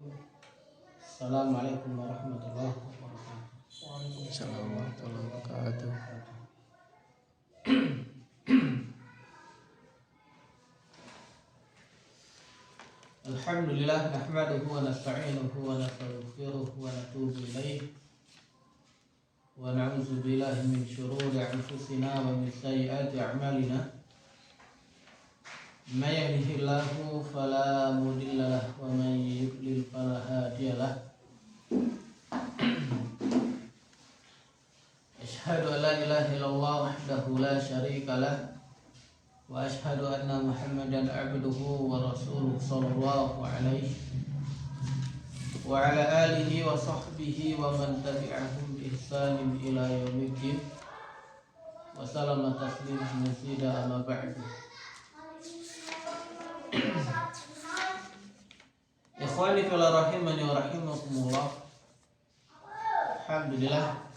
Assalamualaikum warahmatullahi wabarakatuh. Assalamualaikum warahmatullahi wabarakatuh. Alhamdulillah nahmaduhu wa nasta'inuhu wa nastaghfiruhu wa natubu ilayh wa na'udzu billahi min shururi anfusina wa min sayyiati a'malina. May yahdihillahu fala mudilla lahu wa may yudlil fala hadiya lahu. Asyhadu an la ilaha illallah wahdahu la syarika lahu wa asyhadu anna Muhammadan abduhu wa rasuluhu sallallahu alaihi wa ala alihi wa sahbihi wa man tabi'ahum bi ihsanin ila yaumiddin wa sallama tasliman mazida amma ba'du. Ikhwani fillah rahimani wa rahimakumullah. Alhamdulillah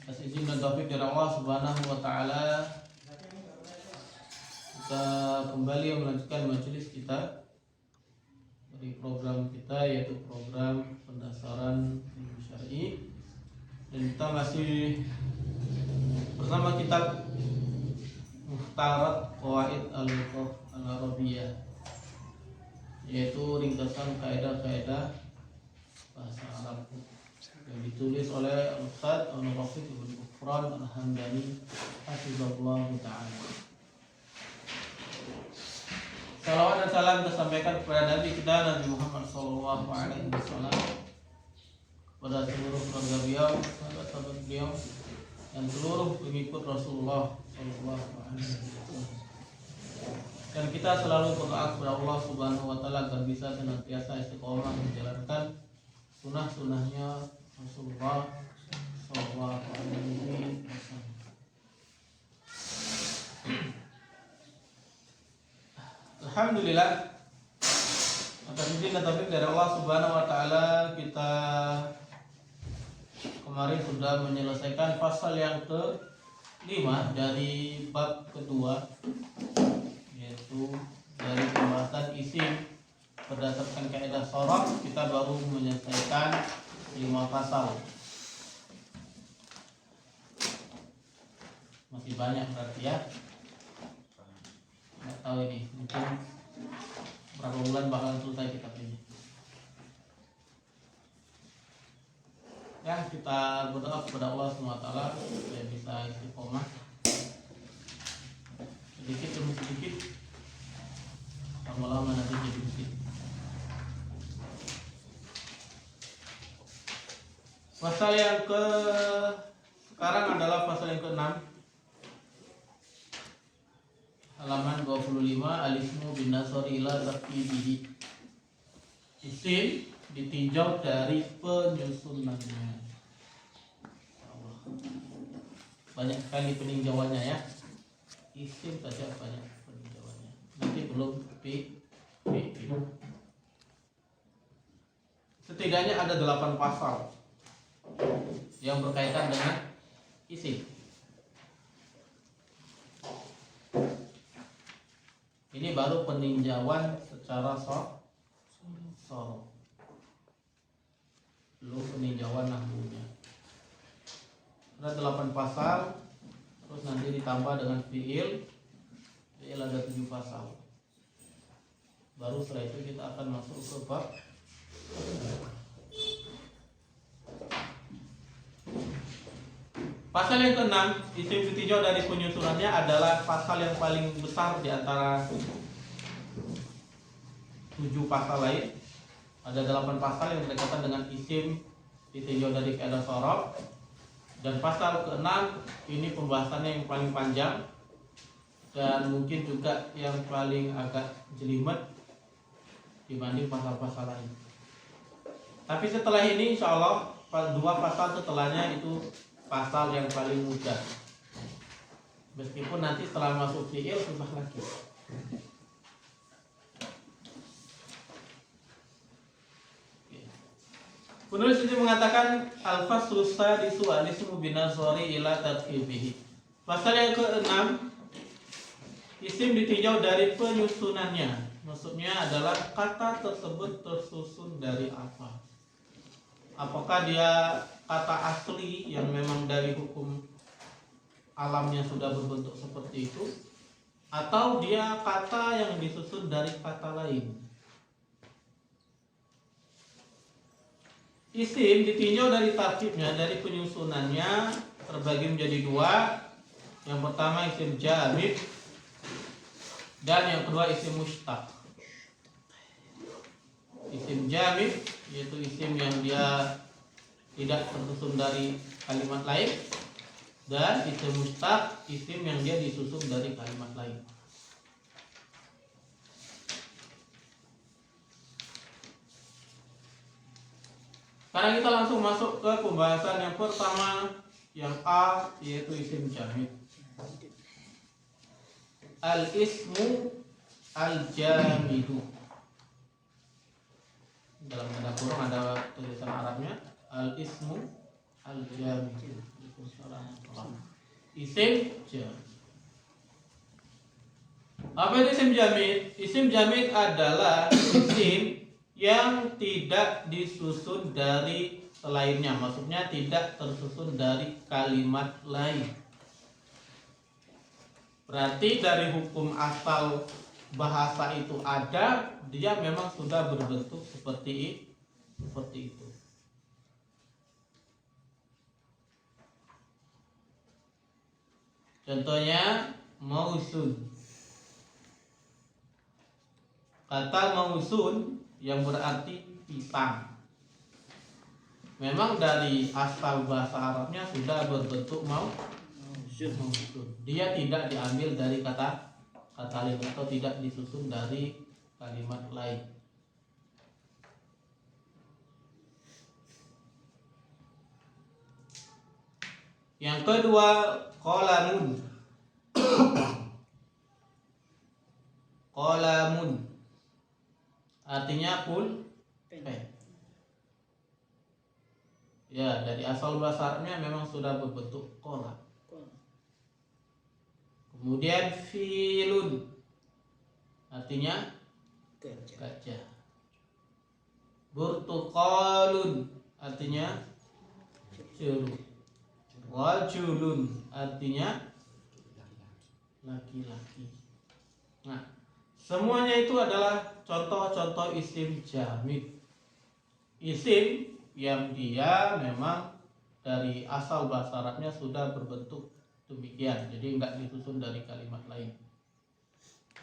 atas izin dan taufik dari Allah Subhanahu wa taala, kita kembali melanjutkan majelis kita dari program kita, yaitu program pendasaran ilmu syar'i, dan kita masih bersama kitab Muhtarat Qawaid Al-Lughah Al-Arabiyyah, yaitu ringkasan kaidah-kaidah bahasa Arab yang ditulis oleh Ustaz Al-Rafiq Ibn Ghufran Al-Hamdani hafizahullah ta'ala. Salawat dan salam tersampaikan kepada Nabi kita Nabi Muhammad sallallahu alaihi wasallam, pada seluruh keluarga beliau, sahabat-sahabat beliau, dan seluruh pengikut Rasulullah sallallahu alaihi wasallam. Dan kita selalu berdoa kepada Allah Subhanahu wa taala agar bisa senantiasa istiqomah menjalankan sunnah-sunnahnya Rasulullah sallallahu alaihi wasallam. Alhamdulillah, atas izin dan taufik dari Allah Subhanahu wa taala, kita kemarin sudah menyelesaikan pasal yang ke-5 dari bab kedua, yaitu dari pembahasan isim berdasarkan kaidah sharaf. Kita baru menyelesaikan 5 pasal. Masih banyak berarti ya. Nggak tahu ini, mungkin berapa bulan bakalan selesai kitab ini. Ya, kita berdoa kepada Allah SWT supaya bisa istiqomah sedikit demi sedikit, lama-lama nanti jadi bukit. Pasal yang sekarang adalah pasal yang ke-6, halaman 25. Alismu bin nasori ila tarkibihi. Isim ditinjau dari penyusunannya. Banyak sekali peninjauannya ya. Isim saja banyak peninjauannya. Nanti belum fi'il. Setidaknya ada 8 pasal yang berkaitan dengan isim. Ini baru peninjauan secara sorof, belum peninjauan nahwunya. Ada 8 pasal, terus nanti ditambah dengan fi'il ada 7 pasal. Baru setelah itu kita akan masuk ke bab. Pasal yang ke-6, isim ditinjau dari penyusunannya, adalah pasal yang paling besar di antara 7 pasal lain. Ada 8 pasal yang berkaitan dengan isim ditinjau dari kaidah sharaf, dan pasal ke-6 ini pembahasannya yang paling panjang dan mungkin juga yang paling agak jelimet dibanding pasal-pasal lain. Tapi setelah ini insya Allah 2 pasal setelahnya itu pasal yang paling mudah, meskipun nanti setelah masuk fi'il susah lagi. Penulis ini mengatakan al-faslu sadisu al-ismu bin nasori ila tarkibihi. Pasal yang ke-6, isim ditinjau dari penyusunannya. Maksudnya adalah kata tersebut tersusun dari apa? Apakah dia kata asli yang memang dari hukum alamnya sudah berbentuk seperti itu, atau dia kata yang disusun dari kata lain? Isim ditinjau dari tarkibnya, dari penyusunannya terbagi menjadi dua. Yang pertama isim jamid dan yang kedua isim mustaq. Isim jamid yaitu isim yang dia tidak tersusun dari kalimat lain, dan isim mustaq isim yang dia disusun dari kalimat lain. Sekarang kita langsung masuk ke pembahasan yang pertama, yang A, yaitu isim jamid. Al-ismu al-jamidu. Dalam tanda kurung ada tulisan Arabnya, al-ismu al-jamidu. Isim jamid. Apa itu isim jamid? Isim jamid adalah isim yang tidak disusun dari selainnya, maksudnya tidak tersusun dari kalimat lain. Berarti dari hukum asal bahasa itu ada, dia memang sudah berbentuk seperti itu. Contohnya mausun. Kata mausun yang berarti pisang, memang dari asal bahasa Arabnya sudah berbentuk mausun. Dia tidak diambil dari kata lain atau tidak disusun dari kalimat lain. Yang kedua, qalamun. Qalamun artinya pulpen. Ya, dari asal bahasa Arabnya memang sudah berbentuk qalam. Kemudian filun artinya gajah. Burtuqalun artinya jeruk. Wajulun artinya laki-laki. Nah, semuanya itu adalah contoh-contoh isim jamid. Isim yang dia memang dari asal bahasa Arabnya sudah berbentuk demikian, jadi enggak disusun dari kalimat lain.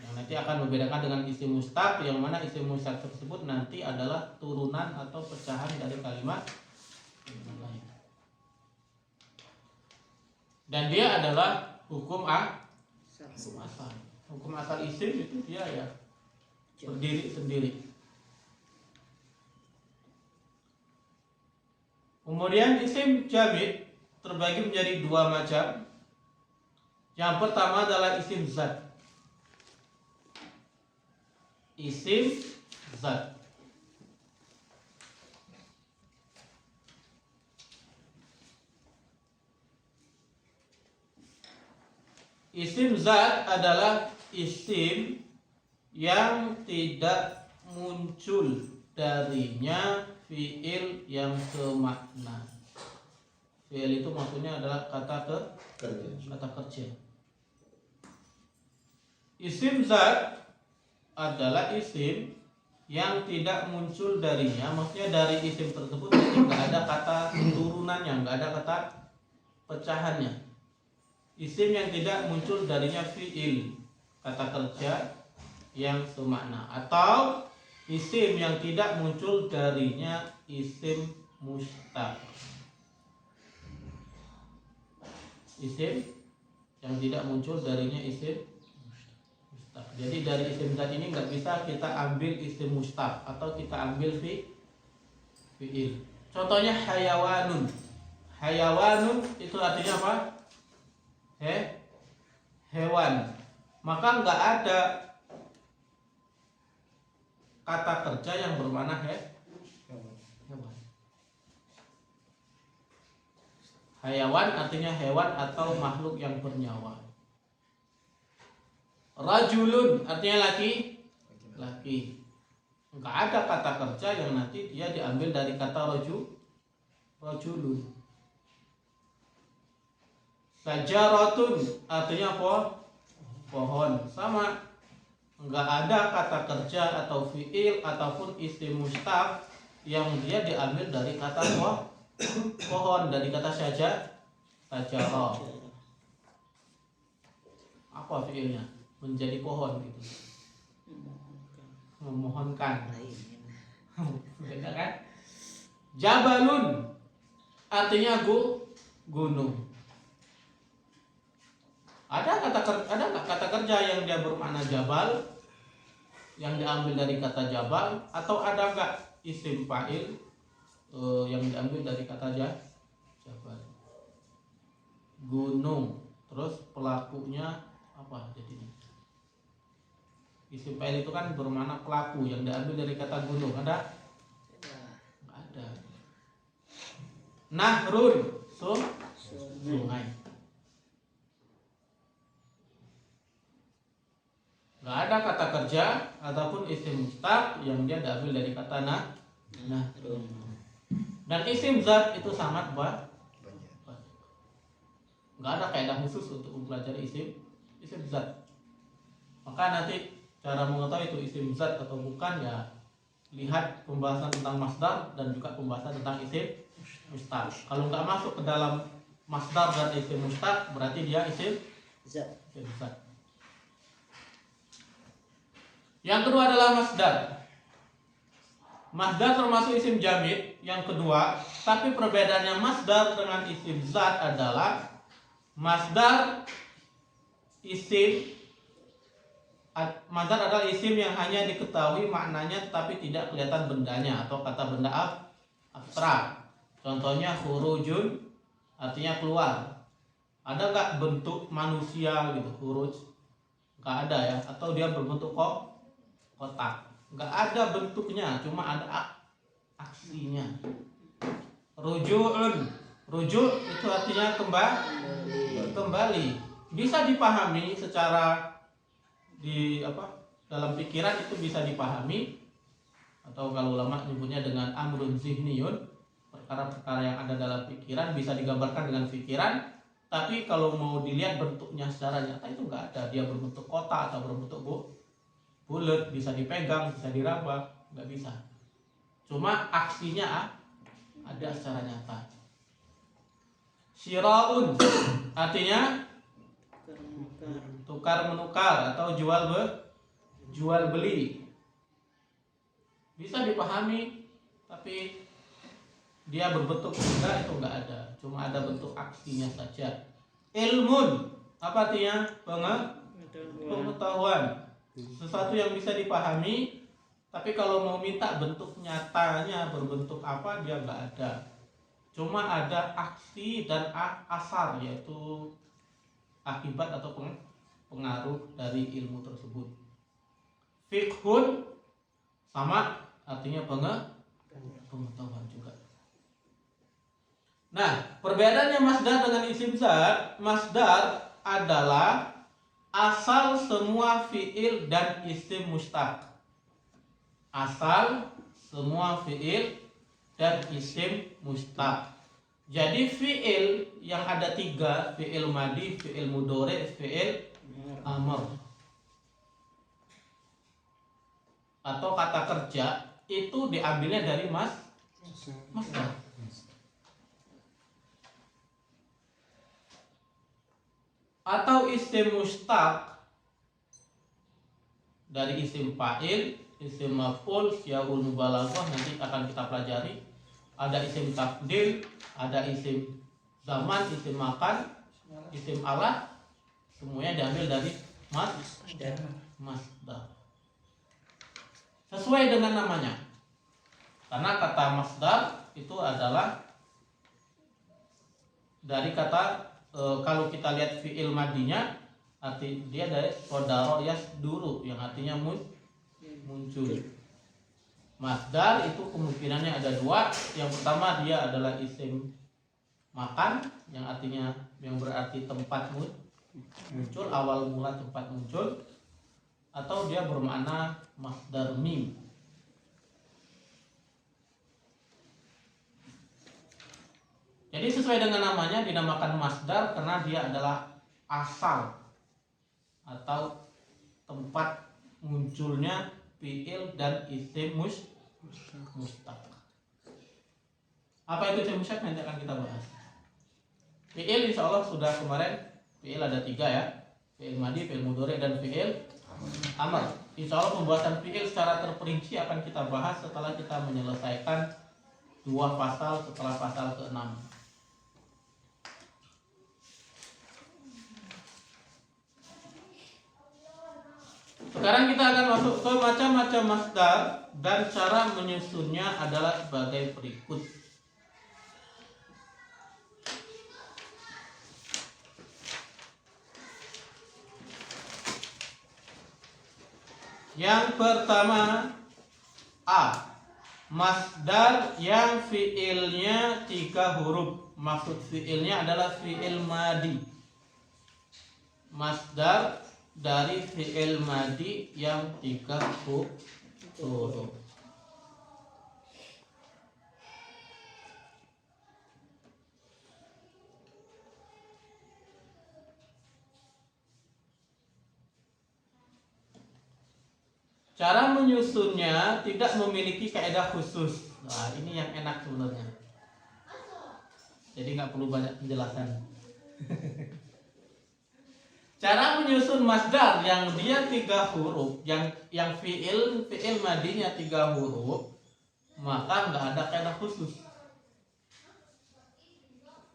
Yang nanti akan membedakan dengan isim mustaq, yang mana isim mustaq tersebut nanti adalah turunan atau pecahan dari kalimat lain. Dan dia adalah hukum asal. Hukum asal isim itu dia ya berdiri sendiri. Kemudian isim jamid terbagi menjadi dua macam. Yang pertama adalah isim zat. Isim zat. Isim zat adalah isim yang tidak muncul darinya fiil yang semakna. Fiil itu maksudnya adalah kata kerja. Isim zat adalah isim yang tidak muncul darinya, maksudnya dari isim tersebut tidak ada kata turunannya, nggak ada kata pecahannya. Isim yang tidak muncul darinya fiil, kata kerja yang semakna, atau isim yang tidak muncul darinya isim mustaq. Isim yang tidak muncul darinya isim mustaq. Jadi dari isim zat ini nggak bisa kita ambil isim mustaq atau kita ambil fiil. Contohnya hayawanun. Hayawanun itu artinya apa? Hewan. Maka nggak ada kata kerja yang bermakna hewan. Hayawan artinya hewan atau makhluk yang bernyawa. Rajulun artinya laki. Enggak ada kata kerja yang nanti dia diambil dari kata rajulun. Sajaratun artinya apa? Pohon. Sama, enggak ada kata kerja atau fiil ataupun isim mustaq yang dia diambil dari kata pohon, dari kata sajara. Apa fiilnya? Menjadi pohon gitu. Memohonkan. Beda kan? Jabalun artinya gunung. Ada nggak kata kerja yang dia bermakna jabal yang diambil dari kata jabal, atau ada nggak isim fa'il yang diambil dari kata jabal? Gunung. Terus pelakunya apa jadinya? Isim fa'il itu kan bermakna pelaku yang diambil dari kata gunung. Ada? Nggak ada. Nahrun, sungai. Nggak ada kata kerja ataupun isim mustaq yang dia diambil dari kata nahrun. Dan isim zat itu sangat banyak. Nggak ada kaidah khusus untuk mempelajari isim zat. Maka nanti cara mengetahui itu isim zat atau bukan ya lihat pembahasan tentang masdar dan juga pembahasan tentang isim mustaq. Kalau nggak masuk ke dalam masdar dan isim mustaq berarti dia isim zat. Yang kedua adalah masdar. Masdar termasuk isim jamid yang kedua, tapi perbedaannya masdar dengan isim zat adalah masdar adalah isim yang hanya diketahui maknanya tetapi tidak kelihatan bendanya atau kata benda abstrak. Contohnya khurujun artinya keluar. Ada nggak bentuk manusia gitu khuruj? Nggak ada ya. Atau dia berbentuk kotak? Nggak ada bentuknya, cuma ada aksinya. Ruju'un, rujuk itu artinya kembali. Bisa dipahami secara dalam pikiran, itu bisa dipahami, atau kalau ulama nyebutnya dengan amrun zihniyun, perkara-perkara yang ada dalam pikiran bisa digambarkan dengan pikiran. Tapi kalau mau dilihat bentuknya secara nyata itu nggak ada. Dia berbentuk kotak atau berbentuk bulat, bisa dipegang, bisa diraba, nggak bisa. Cuma aksinya ada secara nyata. Syira'un artinya tukar menukar atau jual beli. Bisa dipahami, tapi dia berbentuk benda itu nggak ada. Cuma ada bentuk aksinya saja. Ilmun apa artinya? Pengetahuan. Sesuatu yang bisa dipahami, tapi kalau mau minta bentuk nyatanya berbentuk apa, dia nggak ada. Cuma ada aksi dan asar, yaitu akibat atau pengaruh dari ilmu tersebut. Fiqhun sama artinya pengetahuan juga. Nah, perbedaannya masdar dengan isim zat. Masdar adalah asal semua fiil dan isim mustaq. Asal semua fiil dan isim mustaq. Jadi fiil yang ada 3, fiil madi, fiil mudhari, fiil amr, atau kata kerja itu diambilnya dari masdar. Atau isim mustaq dari isim fa'il, isim maf'ul, syiarul mubalaghah nanti akan kita pelajari. Ada isim tafdil, ada isim zaman, isim makan, isim alat, semuanya diambil dari masdar. Sesuai dengan namanya. Karena kata masdar itu adalah dari kata kalau kita lihat fi'il madinya, arti dia dari sodaro yasduru yang artinya muncul. Masdar itu kemungkinannya ada 2. Yang pertama dia adalah isim makan yang artinya yang berarti tempat muncul, awal mula tempat muncul. atau dia bermakna masdar mim. Jadi sesuai dengan namanya dinamakan masdar karena dia adalah asal atau tempat munculnya fiil dan isim mustaq. Apa itu isim mustaq nanti akan kita bahas. Fiil insya Allah sudah kemarin, fiil ada 3 ya, fiil madi, fiil mudhari dan fiil amr. Insya Allah pembahasan fiil secara terperinci akan kita bahas setelah kita menyelesaikan 2 pasal setelah pasal ke-6. Sekarang kita akan masuk ke macam-macam masdar dan cara menyusunnya adalah sebagai berikut. Yang pertama A. Masdar yang fiilnya 3 huruf. Maksud fiilnya adalah fiil madi. Masdar dari fiil madi yang 3 huruf. Cara menyusunnya tidak memiliki kaidah khusus. Nah, ini yang enak sebenarnya. Jadi nggak perlu banyak penjelasan. Cara menyusun masdar yang dia 3 huruf, yang fiil madinya 3 huruf, maka nggak ada kaidah khusus.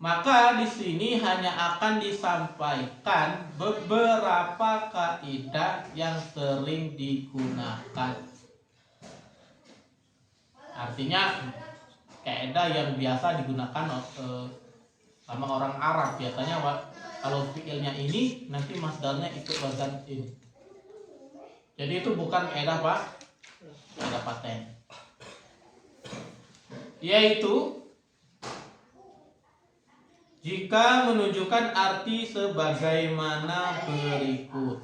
Maka di sini hanya akan disampaikan beberapa kaidah yang sering digunakan. Artinya kaidah yang biasa digunakan sama orang Arab. Biasanya kalau fiilnya ini nanti masdarnya ikut wazan ini. Jadi itu bukan kaidah apa? Kaidah paten. Yaitu jika menunjukkan arti sebagaimana berikut.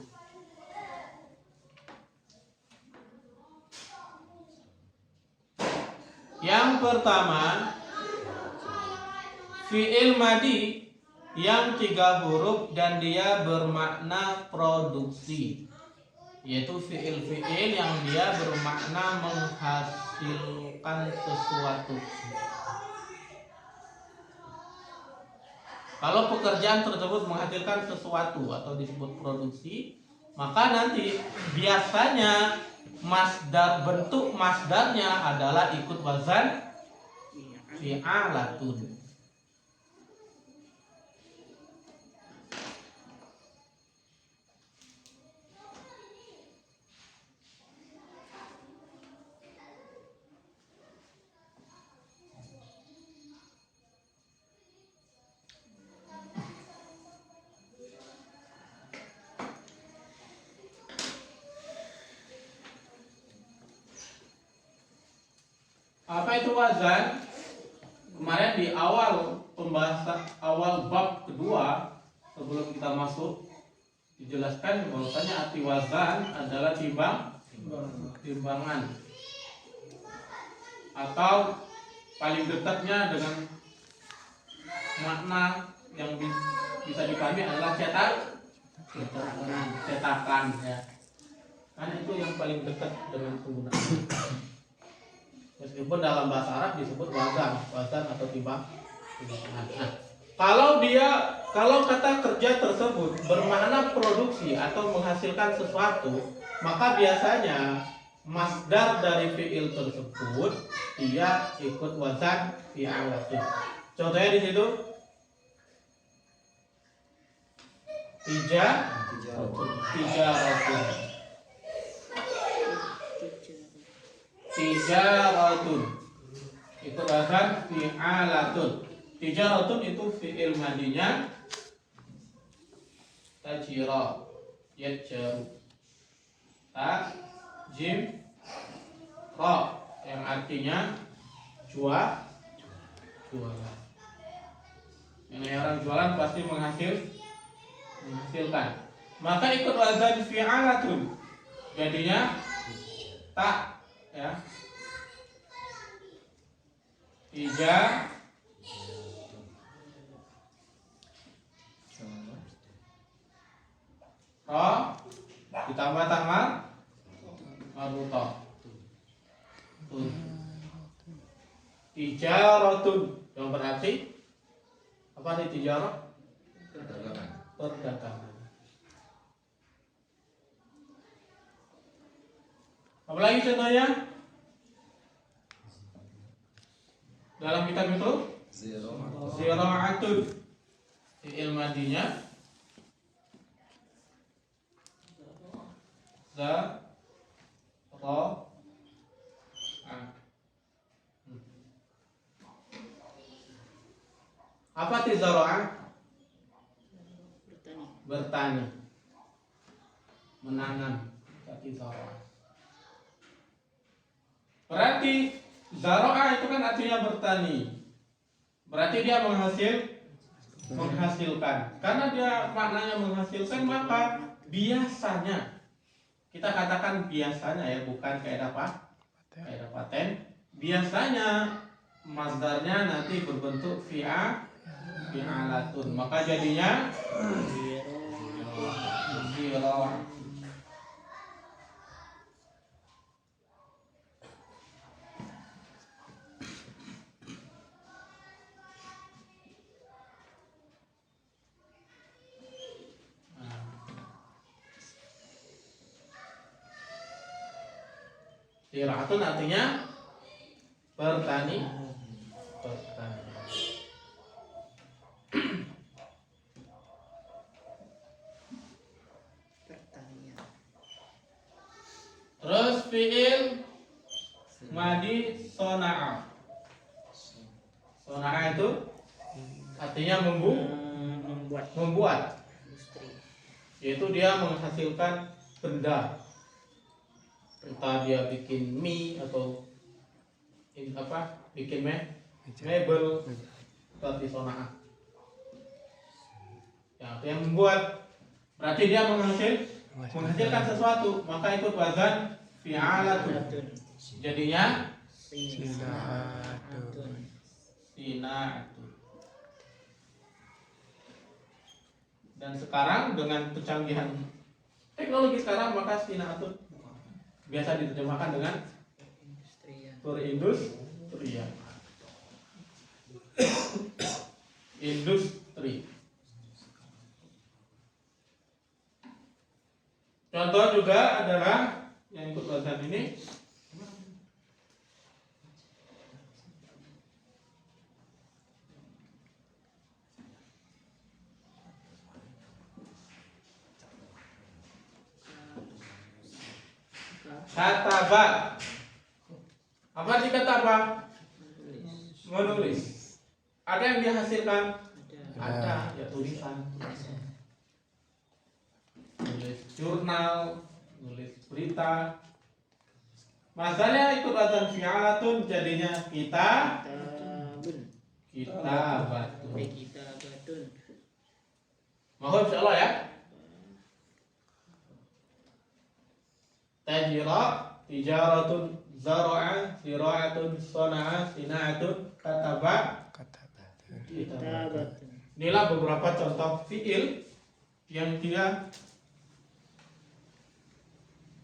Yang pertama, fiil madi yang 3 huruf dan dia bermakna produksi, yaitu fiil-fiil yang dia bermakna menghasilkan sesuatu. Kalau pekerjaan tersebut menghasilkan sesuatu atau disebut produksi, maka nanti biasanya bentuk masdarnya adalah ikut wazan fi'alatun. Apa itu wazan? Kemarin di awal pembahasan awal bab kedua sebelum kita masuk dijelaskan bahwasanya arti wazan adalah timbangan atau paling dekatnya dengan makna yang bisa dipahami adalah cetakan ya. Kan itu yang paling dekat dengan penggunaan. Meskipun dalam bahasa Arab disebut wazan atau timbang. Nah, kalau kata kerja tersebut bermakna produksi atau menghasilkan sesuatu, maka biasanya masdar dari fiil tersebut dia ikut wazan fi'alatun. Contohnya di situ tijaratun itu wazan fi'alatun. Tijaratun itu fi'il madinya tajira yajru jim ra yang artinya jualan. Ini orang jualan pasti menghasilkan. Maka ikut wazan fi'alatun Jadinya tak ya. Ija ro ditambah tamar marbutoh. Tuh. Tijarotun yang berarti apa nih tijarah? Perdagangan. Apa lagi contohnya? Dalam kitab itu zira'atun fi'il madinya za ra an. Apa arti zara'ah? Bertani, menanam. Arti zara'ah. Berarti zara'ah itu kan artinya bertani. Berarti dia menghasilkan. Karena dia maknanya menghasilkan, maka biasanya kita katakan biasanya ya, bukan kaidah kaidah paten. Biasanya masdarnya nanti berbentuk fi'alatun. Maka jadinya zira'ah. Zira'atun artinya bertani. Terus fi'il madi sona'a. Sona'a itu artinya membuat. Yaitu dia menghasilkan benda. Entah dia bikin mie atau bikin mebel, seperti sona'a. Ya, yang membuat berarti dia menghasilkan sesuatu, maka ikut wazan fi'alatun. Jadinya sina'atun. Dan sekarang dengan kecanggihan teknologi sekarang, maka sina'atun biasa diterjemahkan dengan perindustrian. Industri. Contoh juga adalah yang ikut wazan ini kataba. Apa arti kataba? Menulis. Ada yang dihasilkan? Ada, ya tulisan. Nulis jurnal, nulis berita. Masalahnya ikut wazan fi'alatun, jadinya kitabatun. Mohon insyaallah ya. Tajira, tijaratun, zara'a, zira'atun, sona'a, sina'atun, kitabatun. Inilah beberapa contoh fi'il yang dia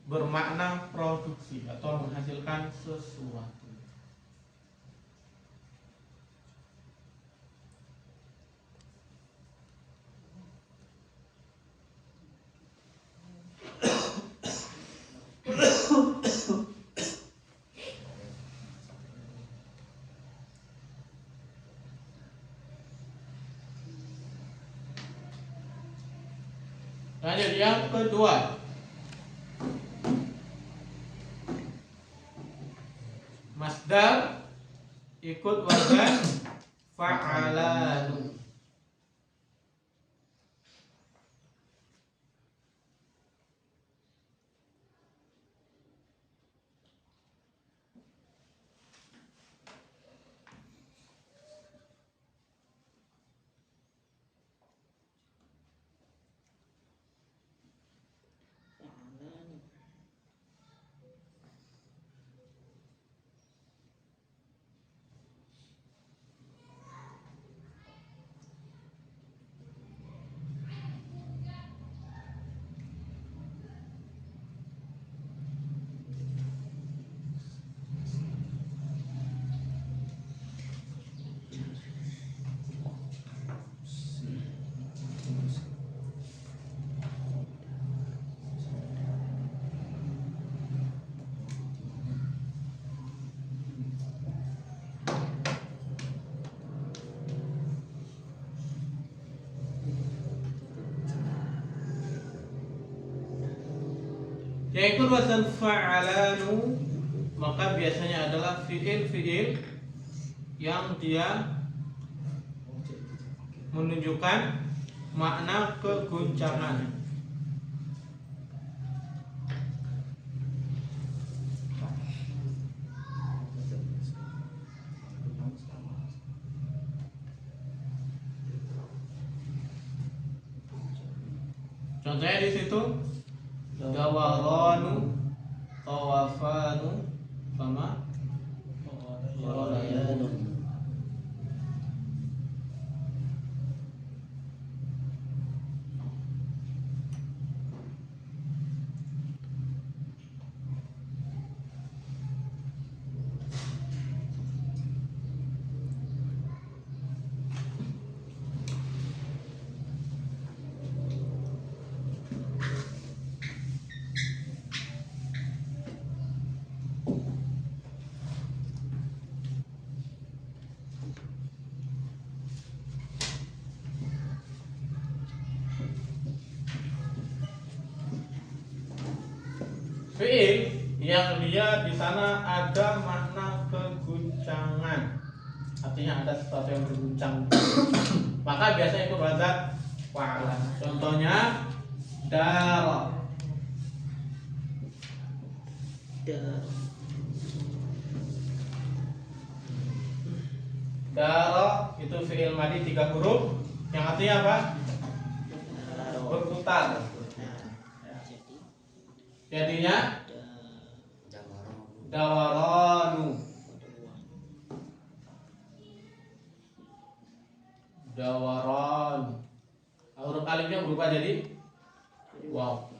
bermakna produksi atau menghasilkan sesuatu. Lanjut yang kedua. Masdar ikut wazan fa'alan. Yang ikut wazan fa'alanu maka biasanya adalah fiil yang dia menunjukkan makna keguncangan. Contohnya di situ dawaranu, tawafanu, sama ghalayanu. Fiil yang dia di sana ada makna keguncangan, artinya ada sesuatu yang berguncang, maka biasanya ikut wazan fa'ala. Contohnya dara. Dara itu fiil madi 3 huruf yang artinya apa? Berputar. Jadinya dawaranu. Dawaran. Huruf alifnya berubah jadi waw.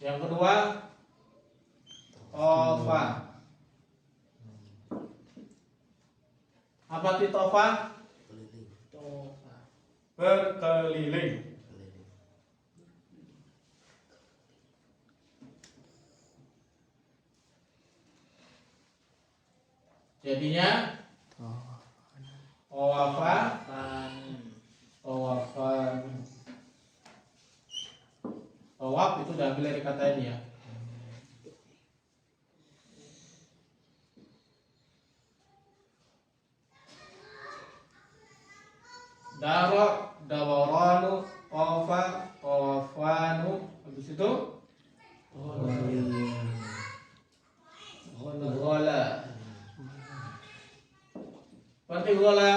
Yang kedua tofa. Apa itu tofa? Berkeliling. Jadinya tawafa, tawafan. Tawaf itu diambil dari kata ini ya. Daro, dawaranu, tawafa, tawafanu. Habis itu ghala. Berarti ghala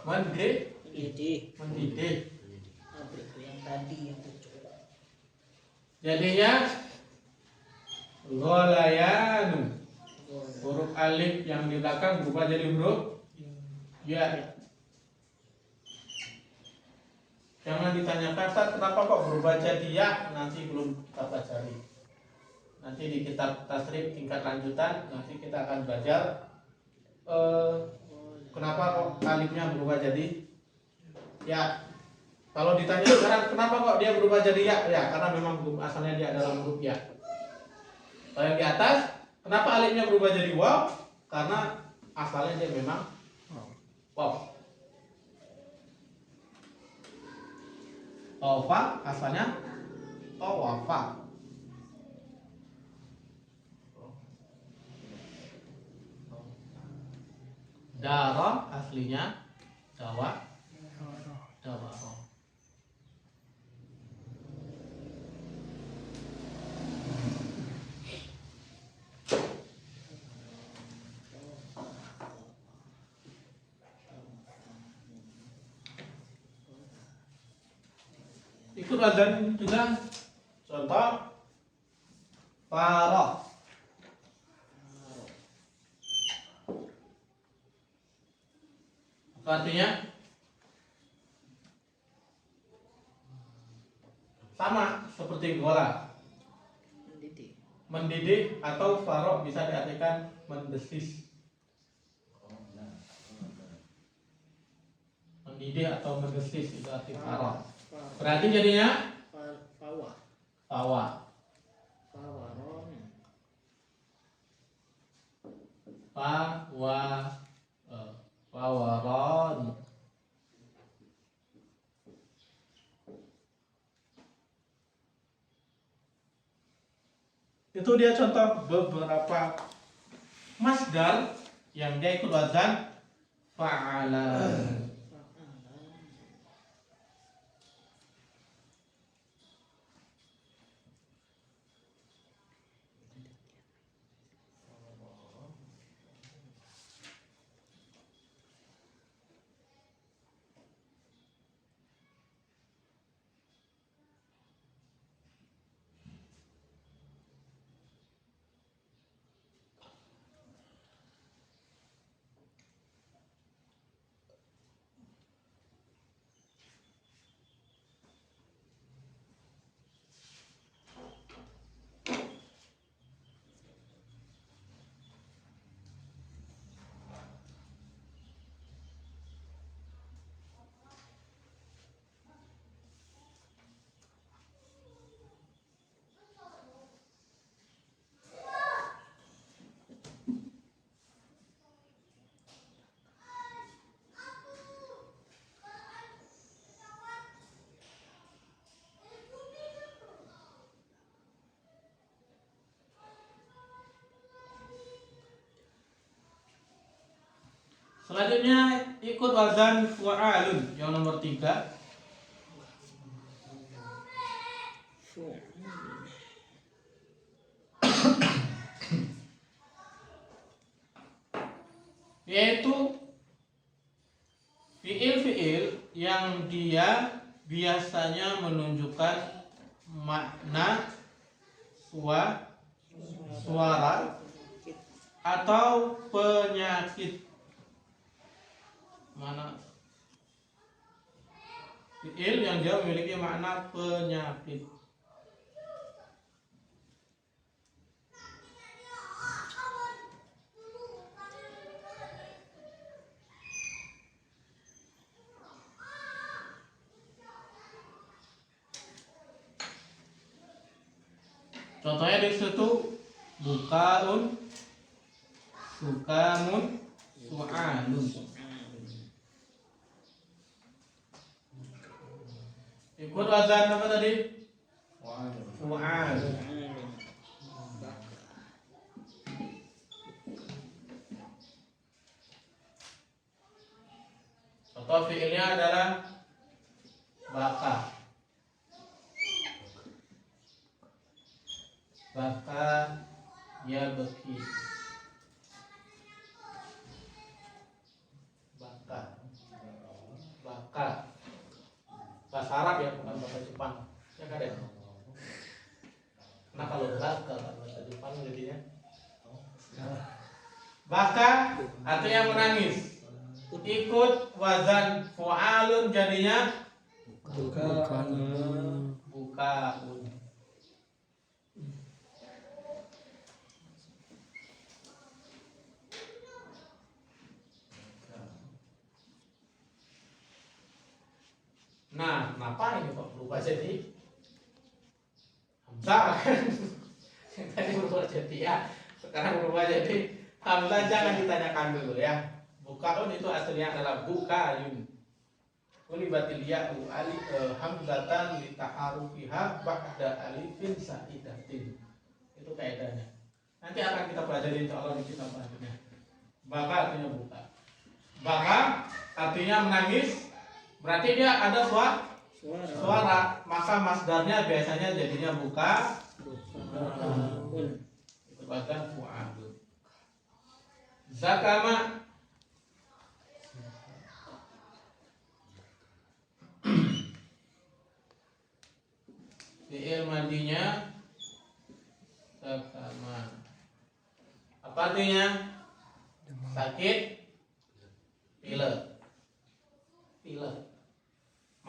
mendidih. Yang tadi yang pucuk. Jadinya ghalayanu. Huruf alif yang di belakang berubah jadi huruf ya. Jangan ditanyakan, Ustaz, kenapa kok berubah jadi ya? Nanti belum kita pelajari. Nanti di kitab tasrif tingkat lanjutan nanti kita akan belajar kenapa kok alifnya berubah jadi ya. Kalau ditanya sekarang kenapa kok dia berubah jadi ya? Ya karena memang asalnya dia adalah huruf ya. Kalau yang di atas, kenapa alifnya berubah jadi waw? Karena asalnya dia memang waw. Tawafa asalnya tawafa. Dara aslinya dawaro. Ikut wazan juga. Contoh farah. Apa artinya? Sama seperti gola, mendidih atau farok bisa diartikan mendesis. Mendidih atau mendesis itu arti farok. Berarti jadinya fawa. Fawa. Fawaran. Itu dia contoh beberapa masdar yang dia ikut wazan fa'ala. Selanjutnya ikut wazan fu'alun yang nomor 3. Yaitu fiil-fiil yang dia biasanya menunjukkan makna suara atau penyakit. Mana fiil yang dia memiliki makna penyakit. Contohnya di situ bukaun, sukamun, su'alun. Ikut wazan apa tadi? Fu'al. Contoh fiilnya adalah baka. Baka ya beki. Baka. Baka. Bahasa Arab ya, bukan bahasa Jepang. Ya kan ya? Nah kalau baka bahasa Jepang jadinya baka artinya menangis. Ikut wazan fu'alun jadinya bukaun. Nah, kenapa ini kok berubah jadi hamzah kan? Tadi berubah jadi ya, sekarang berubah jadi hamzah. Jangan ditanyakan dulu ya. Bukaun itu aslinya adalah bukayun. Ulibatil ya'u alif hamzatan li ta'arufiha ba'da alifin sa'idatin. Itu kaidahnya. Nanti akan kita pelajari insyaallah di kitab selanjutnya. Baka artinya buka. Baka artinya menangis. Berarti dia ada suara, maka masdarnya biasanya jadinya buka. Bahkan fu'al. Zakama fi'il madinya zakama. Apa artinya? Sakit, pilek.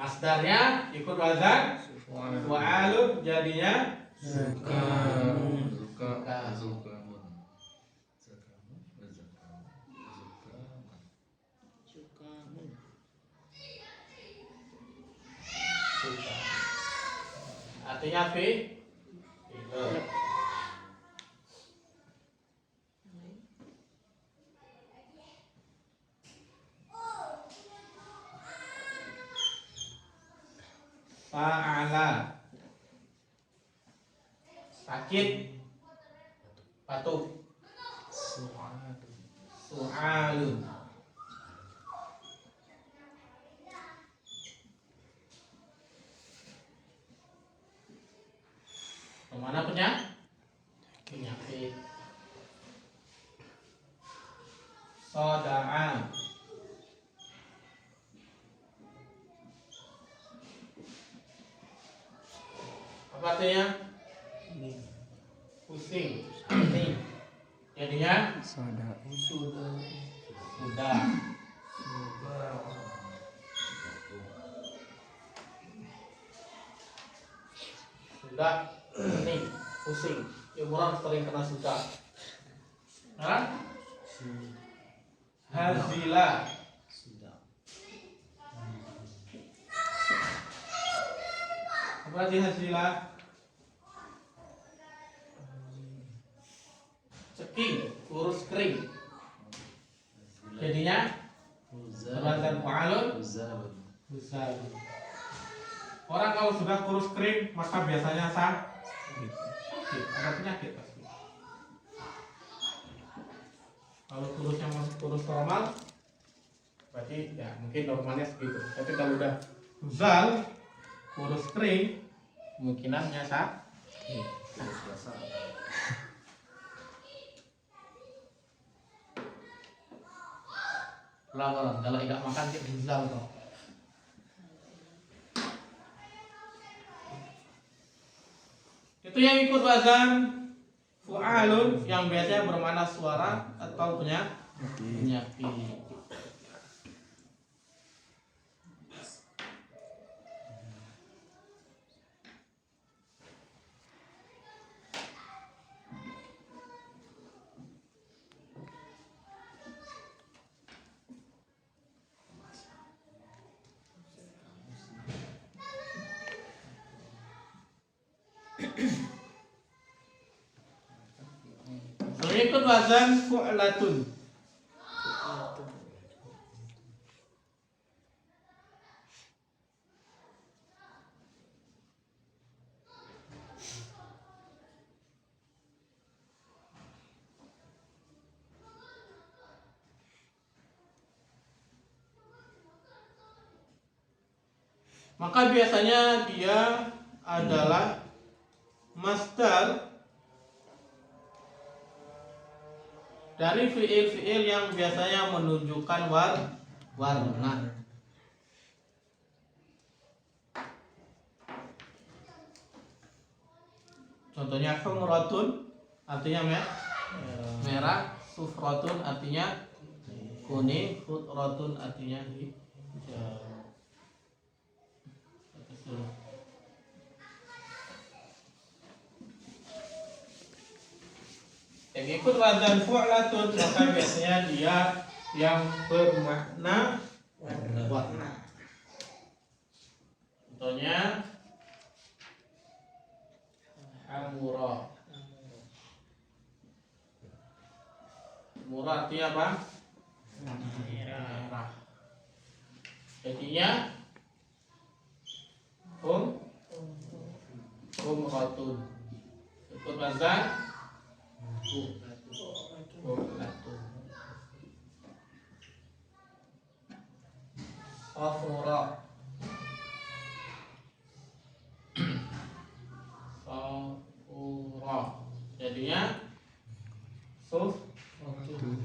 Masdarnya ikut wazan fu'alun jadinya artinya pilek. Sa'ala. Sakit. Batuk. Su'alun. Kemana penyakit? Soda'a. Apa artinya? Pusing. Ini. Jadinya Soda. sudah. Sudah. Ini pusing. Orang sering kena sudah. Hah? Hazila. Apa arti hazila? Ceking, kurus kering. Jadinya perbuatan fa'alun huzal. Orang kalau sudah kurus kering maka biasanya sakit. Ada penyakit pasti. Kalau kurusnya masih kurus normal, berarti ya mungkin normalnya segitu. Tapi kalau udah huzal, kurus kering, kemungkinannya sakit. Pelanggaran kalau tidak makan dia huzal toh. Itu yang ikut wazan fu'alun yang biasanya bermakna suara atau penyakit. Ikut wazan fu'latun. Maka biasanya dia adalah masdar dari fiil-fiil yang biasanya menunjukkan warna. Contohnya humratun artinya merah, sufratun artinya kuning, khudratun artinya hijau. Yang ikut wazan fu'latun maka biasanya dia yang bermakna warna. Contohnya amura. Murah artinya apa? Merah. Jadinya humratun. Ikut wazan humratun. Safura. Safura. Jadinya sufratun.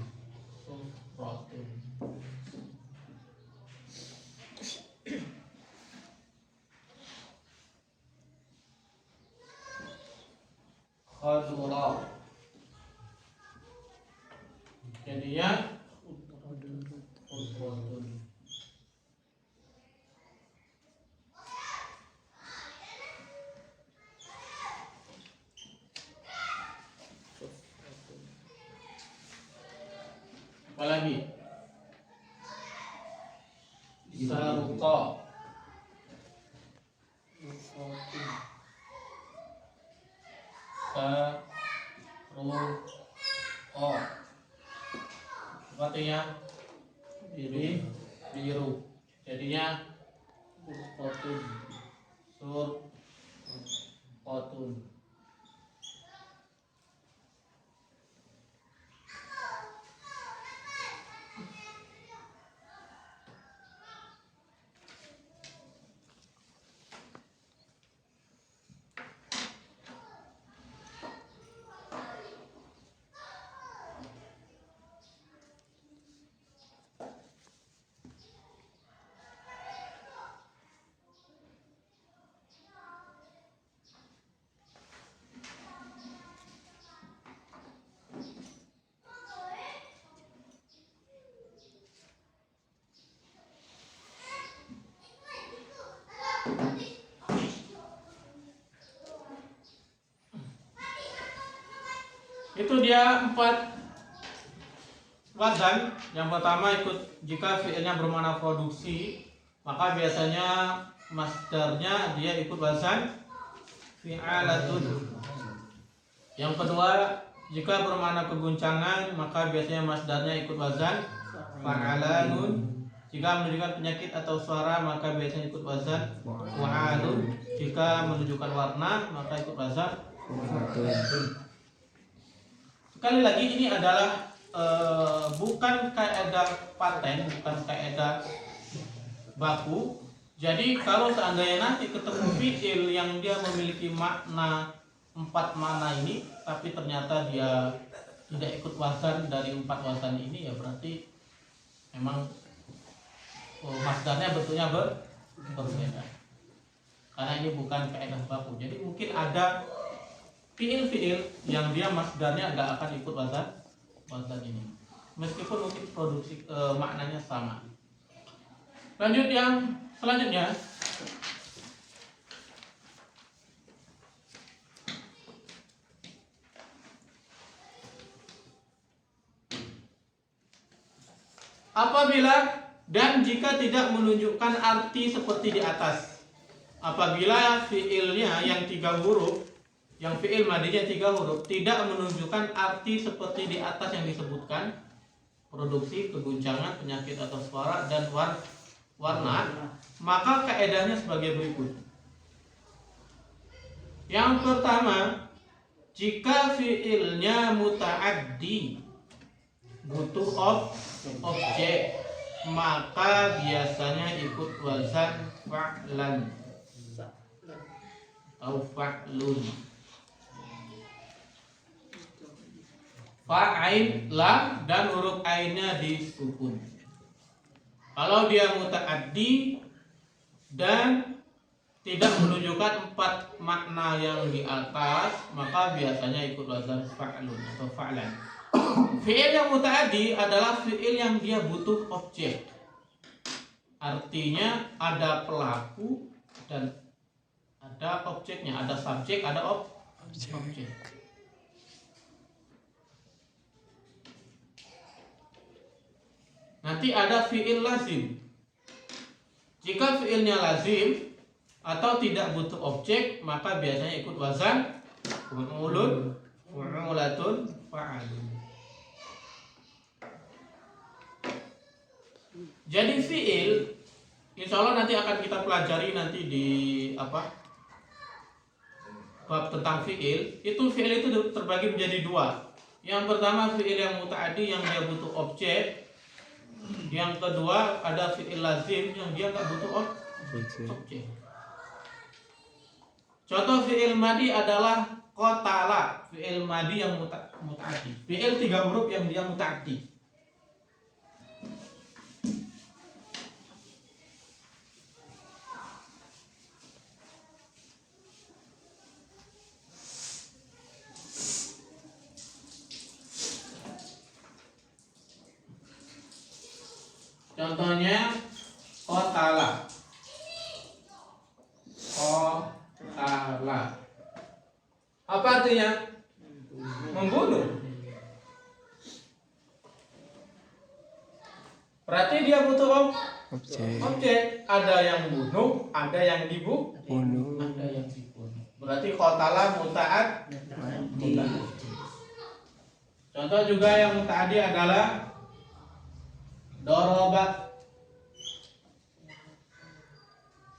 Khadura. Jadinya khudratun. Apalagi saruqa. Saruqa artinya biru. Jadinya sufratun. surqatun. Itu dia 4 wazan. Yang pertama jika fi'ilnya bermakna produksi, maka biasanya masdarnya dia ikut wazan fi'alatun. Yang kedua, jika bermakna keguncangan, maka biasanya masdarnya ikut wazan fa'alanun. Jika menunjukkan penyakit atau suara, maka biasanya ikut wazan wa'alun. Jika menunjukkan warna, maka ikut wazan wa'alun. Sekali lagi, ini adalah bukan kaidah paten, bukan kaidah baku. Jadi kalau seandainya nanti ketemu fi'il yang dia memiliki makna 4 makna ini, tapi ternyata dia tidak ikut wazan dari 4 wazan ini, ya berarti memang masdarnya bentuknya berbeda. Karena ini bukan kaidah baku. Jadi mungkin ada fiil-fiil yang dia masdarnya nggak akan ikut wazan ini, meskipun mungkin produksi maknanya sama. Lanjut yang selanjutnya. Apabila dan jika tidak menunjukkan arti seperti di atas. Apabila fiilnya yang 3 huruf, yang fi'il madinya 3 huruf tidak menunjukkan arti seperti di atas yang disebutkan, produksi, keguncangan, penyakit atau suara, dan warna, maka kaedahnya sebagai berikut. Yang pertama, jika fi'ilnya muta'addi, butuh objek, maka biasanya ikut wazan fa'lan atau fa'lun. Fa'ain lam dan huruf ainnya disukun. Kalau dia muta'addi dan tidak menunjukkan 4 makna yang di atas, maka biasanya ikut wazan fa'lun atau fa'lan. Fi'il yang muta'addi adalah fi'il yang dia butuh objek. Artinya ada pelaku dan ada objeknya, ada subjek, ada objek. Nanti ada fi'il lazim. Jika fi'ilnya lazim atau tidak butuh objek, maka biasanya ikut wazan fu'ulun, fu'ulatun, fa'alun. Jadi fi'il, insya Allah nanti akan kita pelajari nanti di bab tentang fi'il. Itu fi'il itu terbagi menjadi 2. Yang pertama fi'il yang muta'addi yang dia butuh objek. Yang kedua ada fi'il lazim yang dia nggak butuh objek. Contoh fi'il madi adalah qatala, fi'il madi yang muta'addi. Fi'il 3 huruf yang dia muta'addi. Contohnya qatala. Qatala. Apa artinya? Membunuh. Berarti dia butuh objek. Ada yang bunuh, ada yang dibunuh, ada yang dibunuh. Berarti qatala muta'addi. Contoh juga yang muta'addi adalah doroba,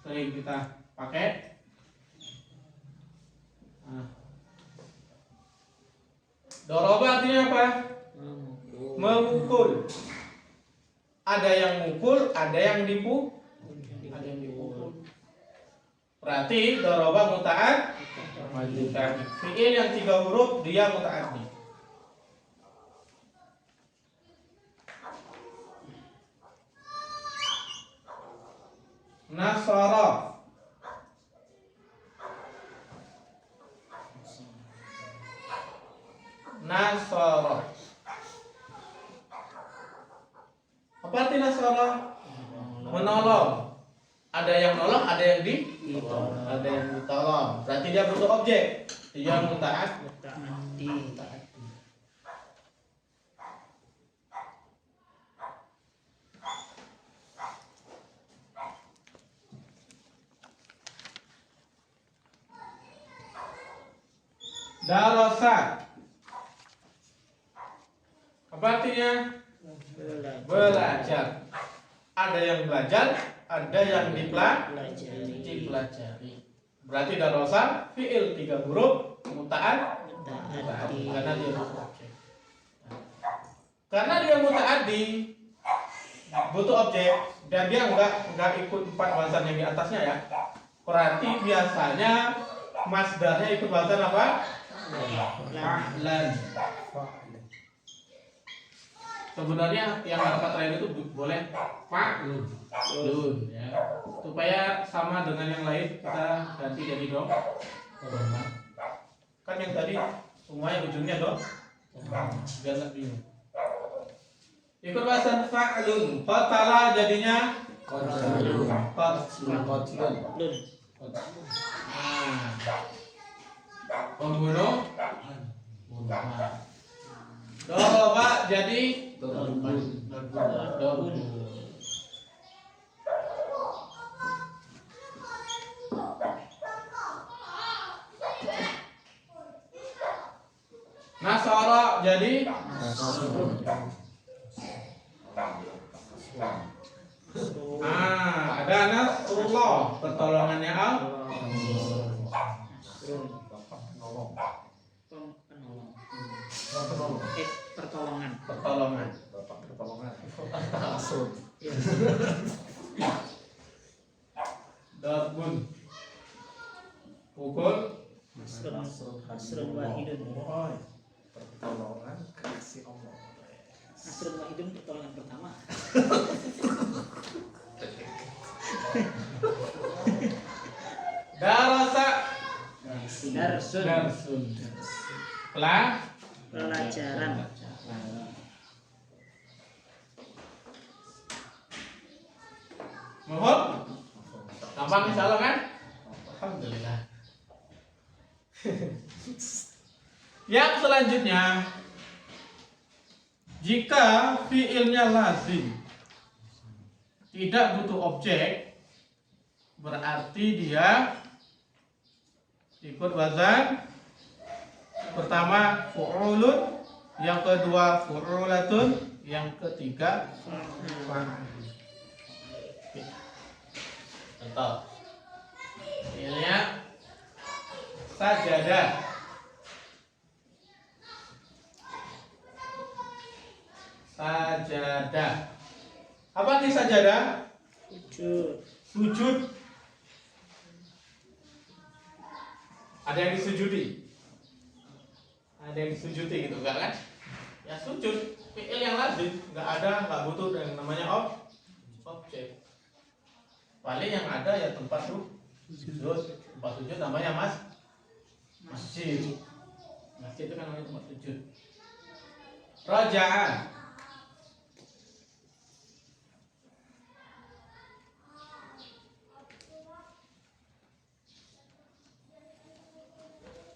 sering kita pakai Nah. Doroba artinya apa? Memukul. Ada yang mukul, ada yang ada yang dipukul. Berarti doroba muta'ad fi'il yang 3 huruf dia muta'addi. Nasara. Nasara. Apa arti nasara? Menolong. Ada yang nolong, ada yang ditolong. Berarti dia butuh objek. Dia muta'addi. Darasa. Apa artinya? Belajar. Ada yang belajar, ada yang dipelajari. Berarti darasa fi'il 3 huruf muta'addi karena dia butuh objek. Karena dia muta'addi butuh objek dan dia enggak ikut 4 wazan yang di atasnya ya. Berarti biasanya masdarnya ikut wazan apa? Fa'lan. Sebenarnya yang harakat terakhir itu boleh fa'lun ya. Supaya sama dengan yang lain kita ganti jadi dom. Kan yang tadi semuanya ujungnya dom. Biar enggak bingung. Ikut wazan fa'lun. Qatala jadinya qatlun. Pembunuh. Doroba jadi dorbun. Nasara jadi ada Nasrullah, pertolongannya Allah. Pertolongan. Darbun. Pukul. Asrun wahidun. Pertolongan kasih Allah. Asrun wahidun pertolongan pertama. Darasa. Darsun. Pelajaran. Mohon. Gampang insyaallah kan? Alhamdulillah. Yang selanjutnya, jika fiilnya lazim tidak butuh objek, berarti dia ikut wazan. Pertama fu'ulun, yang kedua fu'ulatun, yang ketiga fa'il. Contoh fiilnya sajadah. Sajadah. Apa arti sajadah? Sujud. Ada yang disujudi. Ada yang disujudi gitu enggak kan? Ya sujud, fi'il yang lazim, enggak butuh yang namanya objek. Paling yang ada ya tempat sujud. Tempat sujud namanya masjid. Masjid itu kan namanya tempat sujud. Raja'ah.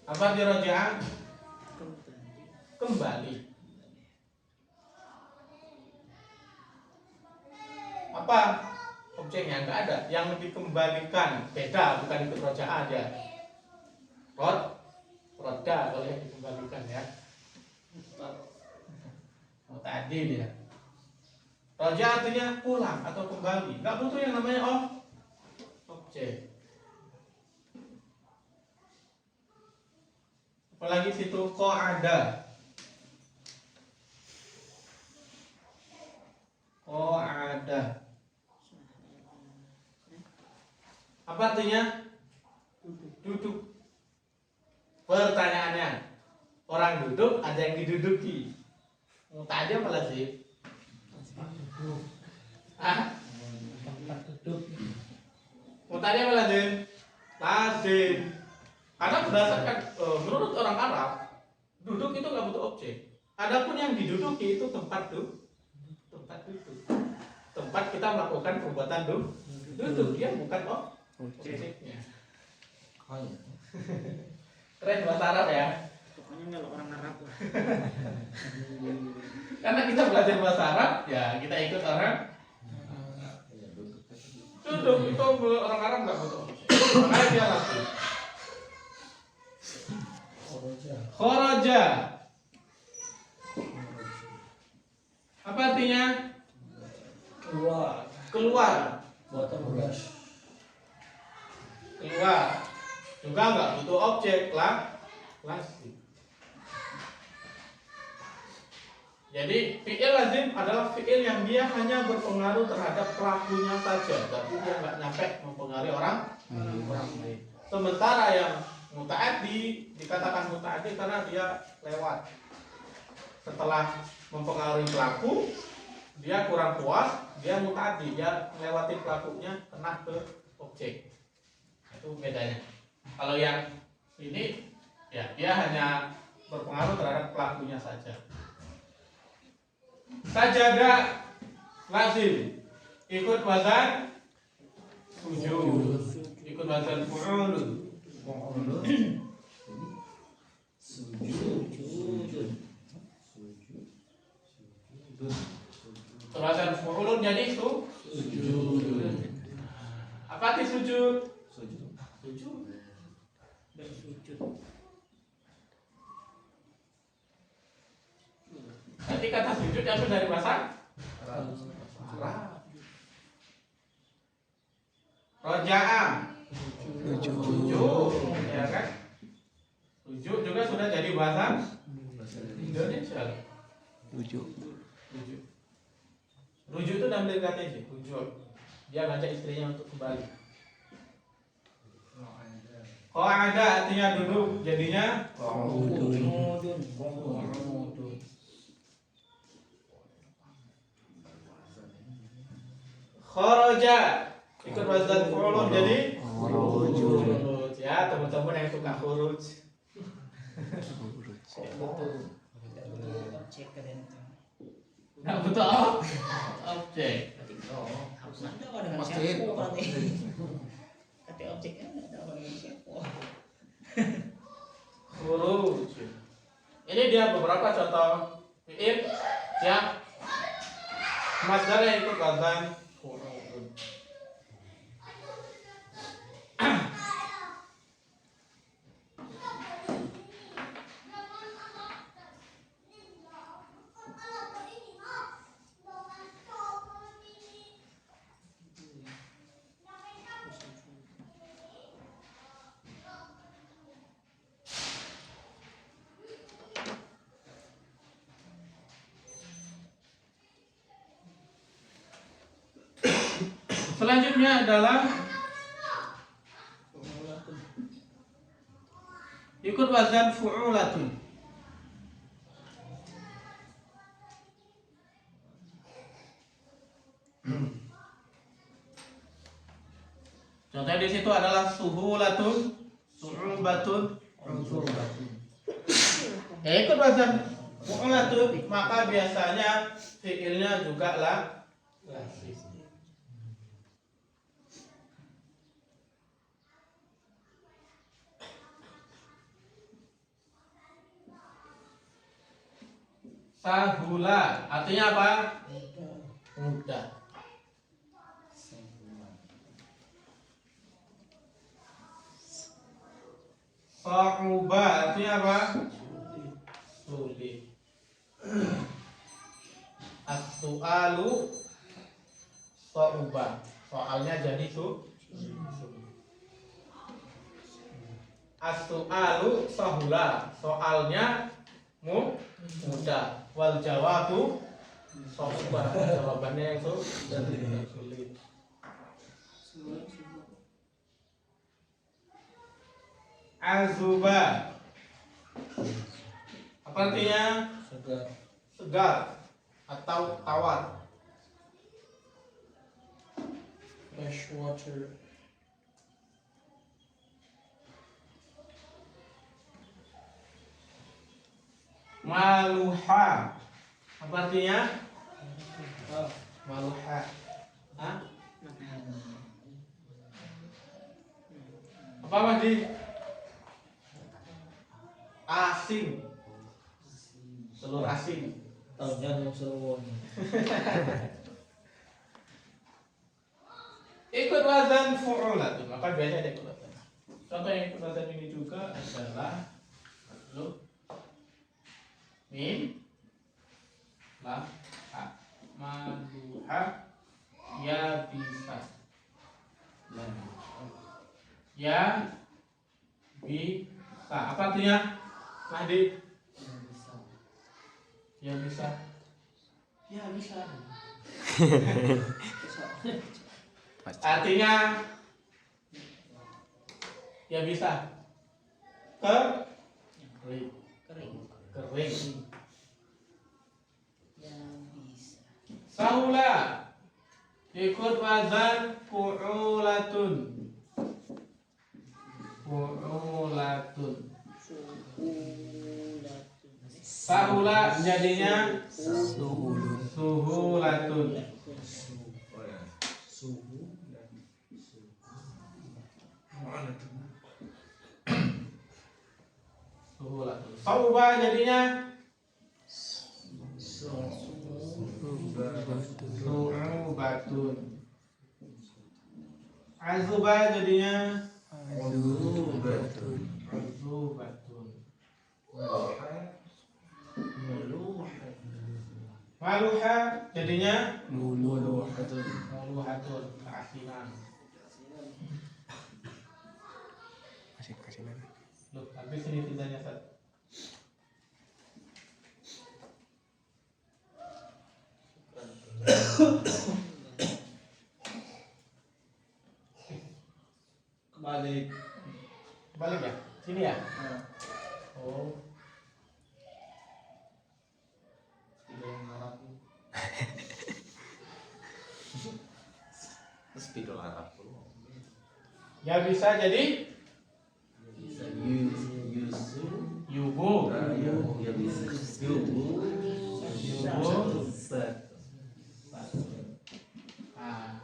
Apa arti raja'ah? Kembali. Apa objeknya? Enggak ada. Yang dikembalikan beda, bukan ikut raja'ah aja. Roda kalau yang dikembalikan ya. Tadi dia. Raja artinya pulang atau kembali. Enggak butuh yang namanya objek. apalagi situ qa'ada. Qa'ada. Apa artinya? Duduk. Pertanyaannya, orang duduk ada yang diduduki. Tadi apa lazim? Tempat duduk. Tadi apa lazim? Lazim. Karena berdasarkan menurut orang Arab, duduk itu nggak butuh objek. Adapun yang diduduki itu tempat duduk. Tempat kita melakukan perbuatan duduk, dia bukan objeknya. Oh iya. Keren bahasa Arab ya. Pokoknya kalau orang Arab lah. Karena kita belajar bahasa Arab, ya kita ikut orang Iya, duduk. duduk. Itu orang Arab nggak butuh objek. Makanya dia lazim. Kharaja. Apa artinya? Keluar. Keluar. Juga nggak butuh objek lah. Lazim. Jadi fi'il lazim adalah fi'il yang dia hanya berpengaruh terhadap pelakunya saja, tapi dia nggak nyampe mempengaruhi orang lain. Sementara yang muta'addi dikatakan muta'addi karena dia lewat. Setelah mempengaruhi pelaku, dia kurang puas, dia muta'addi, dia melewati pelakunya kena ke objek. Itu bedanya. Kalau yang ini ya dia hanya berpengaruh terhadap pelakunya saja. Sajada lazim ikut wazan sujud, ikut wazan fu'ul. Wazan fu'ul jadi sujud. Apa arti sujud? Sujud. Bersujud. Nanti kata sujud diambil dari bahasa Arab. Roja'a rujuk, ya kan? Rujuk juga sudah jadi bahasa Indonesia. Rujuk itu diambil katanya sih, rujuk. Dia ngajak istrinya untuk kembali. Qa'ada artinya duduk, jadinya Qudun. Kharaja ikut wazan fu'ul jadi khuruj. Ya teman-teman yang suka khuruj. Cek kalian. Nggak betul objek. Harus ada dengan Masjid. siapa berarti. Kata objeknya ada dengan siapa. Khuruj. Ini dia beberapa contoh fi'il yang masdarnya ikut wazan fu'ul. Selanjutnya adalah ikut wazan fu'ulatun. Contohnya di situ adalah suhulatun, su'ubatun, unsurbatun. Ya ikut wazan fu'ulatun, maka biasanya fi'ilnya juga lazim. Sahula artinya apa? Mudah. Sa'uba artinya apa? Sulit. As-su'alu sa'uba. Soalnya jadi sulit. As-su'alu sahula, soalnya mudah. Wal jawabu sahubah, jawabannya yang sulit. Azuba, apa artinya? Segar atau tawar. Fresh water. Maluha, apa artinya? Maluha. Hah? Apa Mahdi? Asing. Telur asing. Tahunnya yang seru. Ikut wazan fu'ulatun, maka biasanya ada ikut wazan. Contoh yang ikut wazan ini juga adalah mim, lam, ha, maluha, ya bisa, ya bisa. Apa artinya? Mahdi? Ya bisa. Ya bisa. Artinya ya bisa. Kering. Yang bisa. Sahula ikut wazan fu'ulatun. Sahula jadinya suhulatun. Suhulatun. Sauba jadinya su'ubatun. Azuba jadinya azubatun. Maluha jadinya muluhatun. Keasinan. Loh, habis ini tindanya satu. Balik ya? Sini ya? Oh. Spidol Arab. Ya bisa jadi yubu. Ya bisa. Yubu. Nah,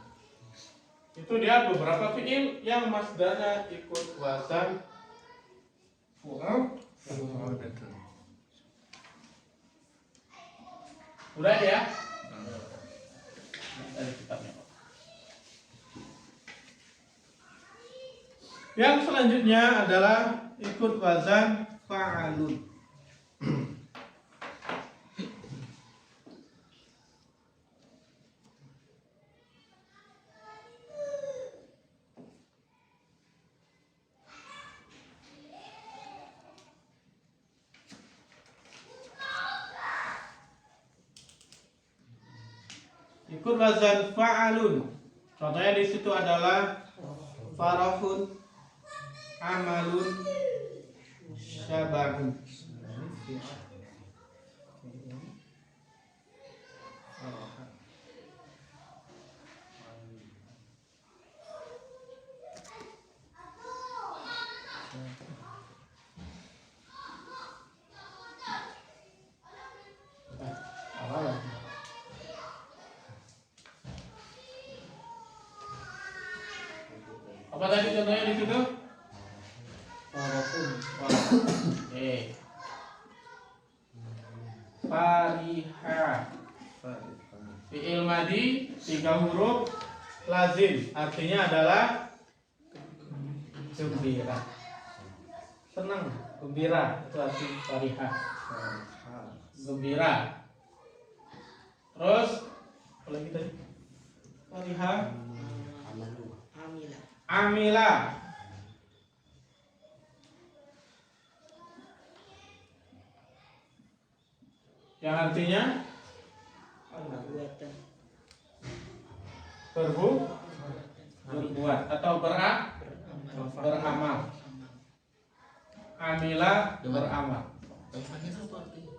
itu dia beberapa fiil yang masdarnya ikut wazan fu'ul. Udah ya? Yang selanjutnya adalah ikut wazan fa'alun. Ikut wazan fa'alun. Contohnya di situ adalah farahun, amalun, syabahun. Apa tadi contohnya di situ? Farahun. Fariha. Fi'il madi 3 huruf lazim, artinya adalah gembira. Senang, gembira, itu arti fariha. Gembira. Terus apa lagi tadi? Fariha. Amila. Amila. yang artinya Perbuatan. berbuat atau beramal. Amila beramal. Fakirah apa artinya?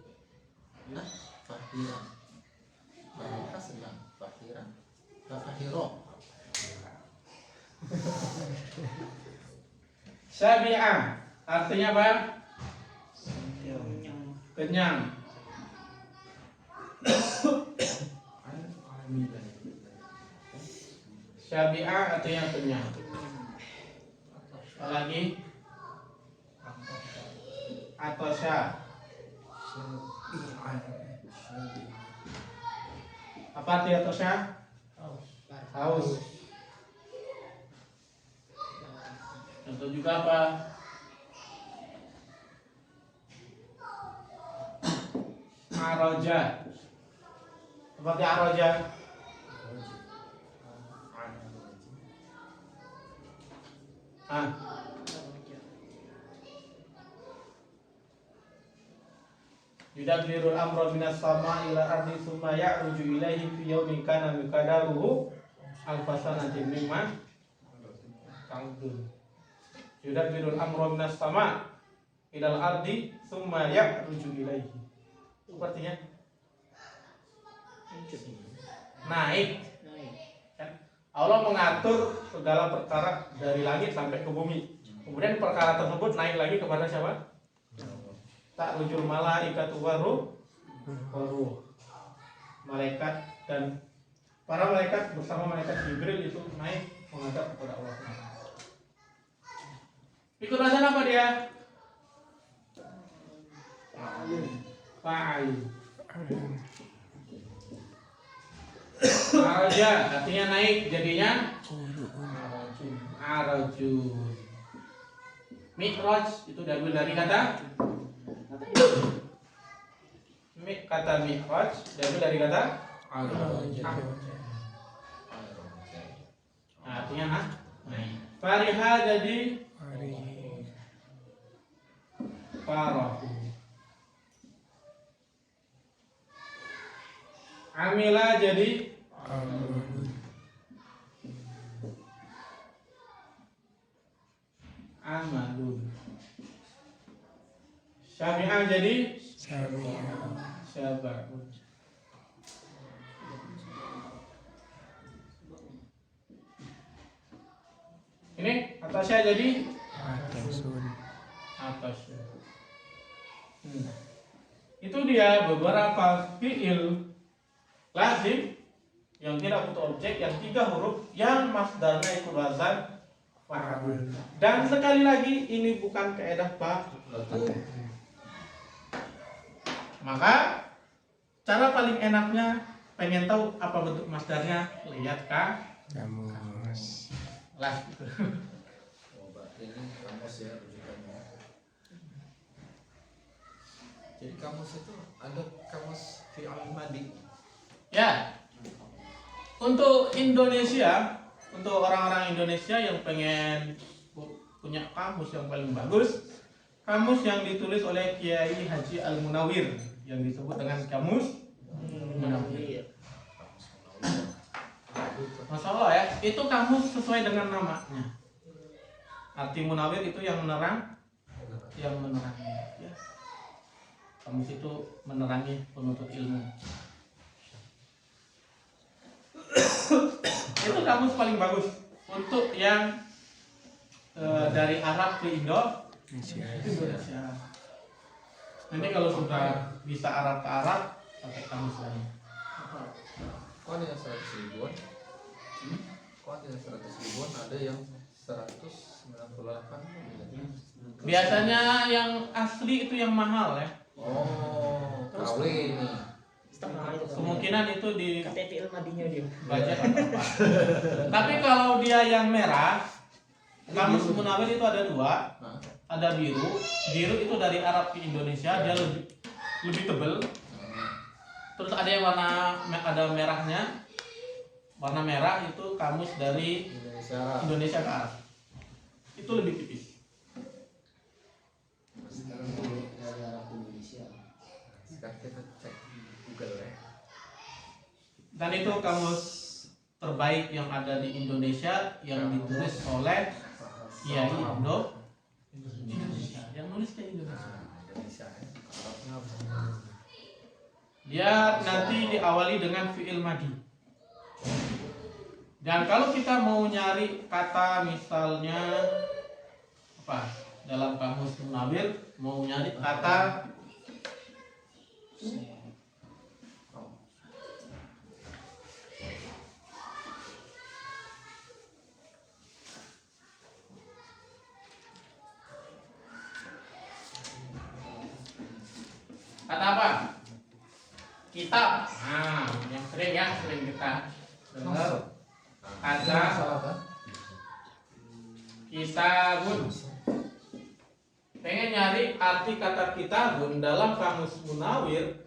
Hah? Fakirah. Bahasa senang. Fakirah. Fakiro. Syabi'ah artinya apa? Kenyang. Kenyang. Syabi'ah artinya kenyang. Apalagi atosya. Apa arti atosya? Haus. Contoh juga apa? Aroja. Seperti aroja. Yudabbirul amra minas sama'i ila ardi tsumma ya'ruju ilaihi fi yawmin kana miqdaruhu alfasanatin mimma ta'udun. Yudabbirul amra minas sama'i ila ardi tsumma ya'ruju ilaihi. Artinya naik. Kan? Allah mengatur segala perkara dari langit sampai ke bumi. Kemudian perkara tersebut naik lagi kepada siapa? Tak rujul malaikatu waruh, malaikat dan para malaikat bersama malaikat Jibril itu naik menghadap kepada Allah. Ikut bahasan apa dia? Fa'il. Araja artinya naik, jadinya arajun. Mi'raj itu diambil dari kata mi'raj diambil dari kata artinya naik. Fariha jadi farahu. Amila jadi amalun. Syabi'ah jadi syaba'un. Ini atasnya jadi atasun. Itu dia beberapa fi'il lazim yang tidak butuh objek, yang 3 huruf, yang masdarnya ikut wazan fa'ul. Dan sekali lagi ini bukan kaidah baku. Maka cara paling enaknya pengen tahu apa bentuk masdarnya, lihat kamus. Lah. Oh, berarti ini kamus ya rujukannya. Jadi kamus itu ada kamus fi'il madi. Ya. Untuk Indonesia, untuk orang-orang Indonesia yang pengen punya kamus yang paling bagus, kamus yang ditulis oleh Kiai Haji Al-Munawir yang disebut dengan kamus Munawir. Masya Allah ya, itu kamus sesuai dengan namanya. Arti Munawir itu yang menerang, yang menerangi. Ya. Kamus itu menerangi penuntut ilmu. Itu kamus paling bagus untuk yang dari Arab ke Indonesia. Nanti kalau sudah bisa Arab ke Arab pakai kamus lain. Kok ada yang 100 ribuan? Kok ada yang 100 ribuan? Ada yang 198. Biasanya yang asli itu yang mahal ya. Oh, KW ini. Setengah itu. Kemungkinan itu di KTP Ilmadinya dia. budget apa. Tapi kalau dia yang merah, kamus Munawir itu ada 2. Ada biru. Biru itu dari Arab ke Indonesia, dia lebih tebal. Terus ada yang ada merahnya. Warna merah itu kamus dari Indonesia ke Arab. Itu lebih tipis. Sekarang dari Arab ke Indonesia. Sekarang kita cek. Google ya. Dan itu kamus terbaik yang ada di Indonesia yang ditulis oleh Kiai Indo Indonesia. Yang nulis Kiai Indonesia. Indonesia ya. Dia nanti diawali dengan fi'il madi. Dan kalau kita mau nyari kata misalnya apa dalam kamus Munawir, mau nyari kata kata apa? Kitab. Nah, yang sering kita dengar kata kitabun. Pengen nyari arti kata kitabun dalam kamus Munawir,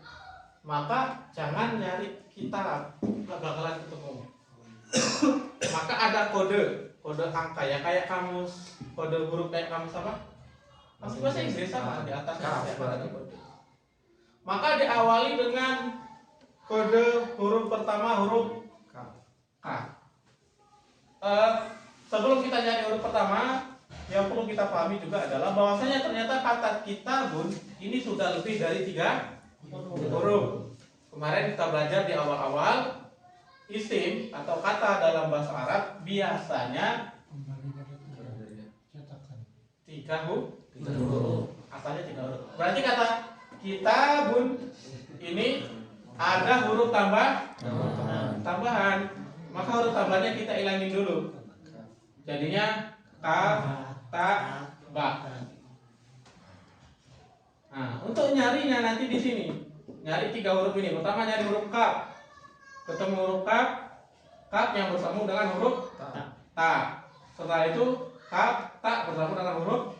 maka jangan nyari kitab, nggak bakalan ketemu. Maka ada kode angka ya, kayak kamus kode huruf kayak kamus apa? Kamus bahasa Inggris sama di atasnya ada kode. Maka diawali dengan kode huruf pertama, huruf K. Sebelum kita nyari huruf pertama, yang perlu kita pahami juga adalah bahwasanya ternyata kata kitabun ini sudah lebih dari 3 huruf. Kemarin kita belajar di awal-awal isim atau kata dalam bahasa Arab biasanya 3 huruf. Asalnya 3 huruf. Berarti kata kitabun ini ada huruf tambahan. Maka huruf tambahannya kita ilangin dulu. Jadinya ka, ta, ba. Nah, untuk nyarinya nanti di sini. Nyari 3 huruf ini. Pertama nyari huruf kaf. Ketemu huruf kaf yang bersambung dengan huruf ta. Setelah itu kaf, ta bersambung dengan huruf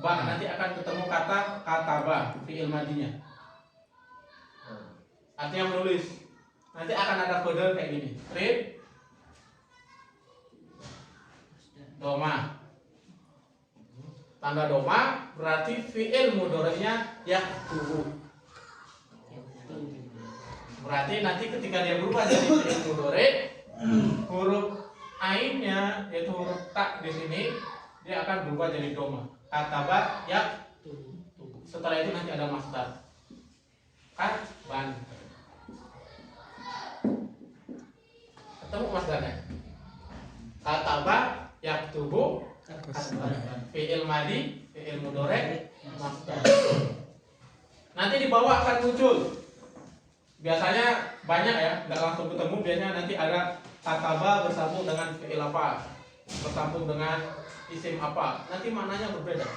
ba. Nanti akan ketemu kata kataba, fi'il madinya. Artinya menulis. Nanti akan ada kode kayak gini. Read doma. Tanda doma berarti fi'il mudhari'nya yaktubu. Berarti nanti ketika dia berubah jadi fi'il mudhari', huruf ainnya yaitu huruf ta di sini dia akan berubah jadi doma. Kataba yaktubu. Setelah itu nanti ada masdar. Katban. Ketemu masdarnya. Kataba yaktubu. Fi'il madi, fi'il mudhari', masdar. Nanti di bawah akan muncul. Biasanya banyak ya, nggak langsung ketemu. Biasanya nanti ada kataba bersambung dengan fi'il apa, bersambung dengan isim apa. Nanti maknanya berbeda.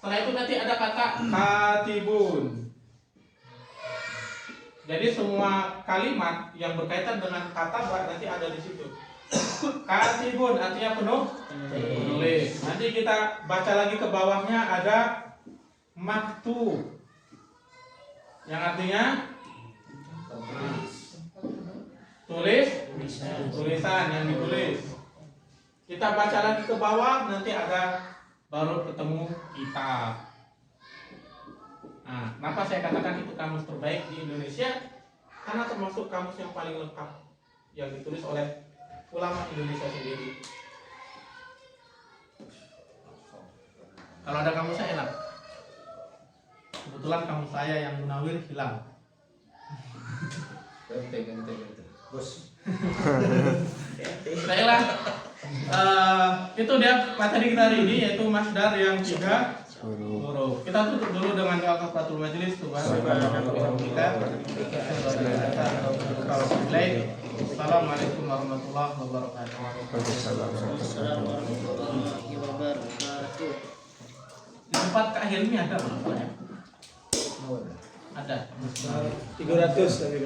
Setelah itu nanti ada kata katibun. Jadi semua kalimat yang berkaitan dengan kataba nanti ada di situ. Katibun artinya penulis. Nanti kita baca lagi ke bawahnya ada maktub yang artinya tulisan yang ditulis. Kita baca lagi ke bawah nanti ada baru ketemu kitab. Nah, kenapa saya katakan itu kamus terbaik di Indonesia? Karena termasuk kamus yang paling lengkap yang ditulis oleh ulama Indonesia sendiri. Kalau ada kamus saya enak. Kebetulan kamus saya yang Munawir hilang. Bos. Baiklah, itu dia materi kita hari ini yaitu masdar yang 3 huruf. Kita tutup dulu dengan doa kafaratul majelis. Assalamualaikum warahmatullahi wabarakatuh. Assalamualaikum warahmatullahi wabarakatuh. Di tempat Kak Hilmi ada berapa ya? Ada. 300 tapi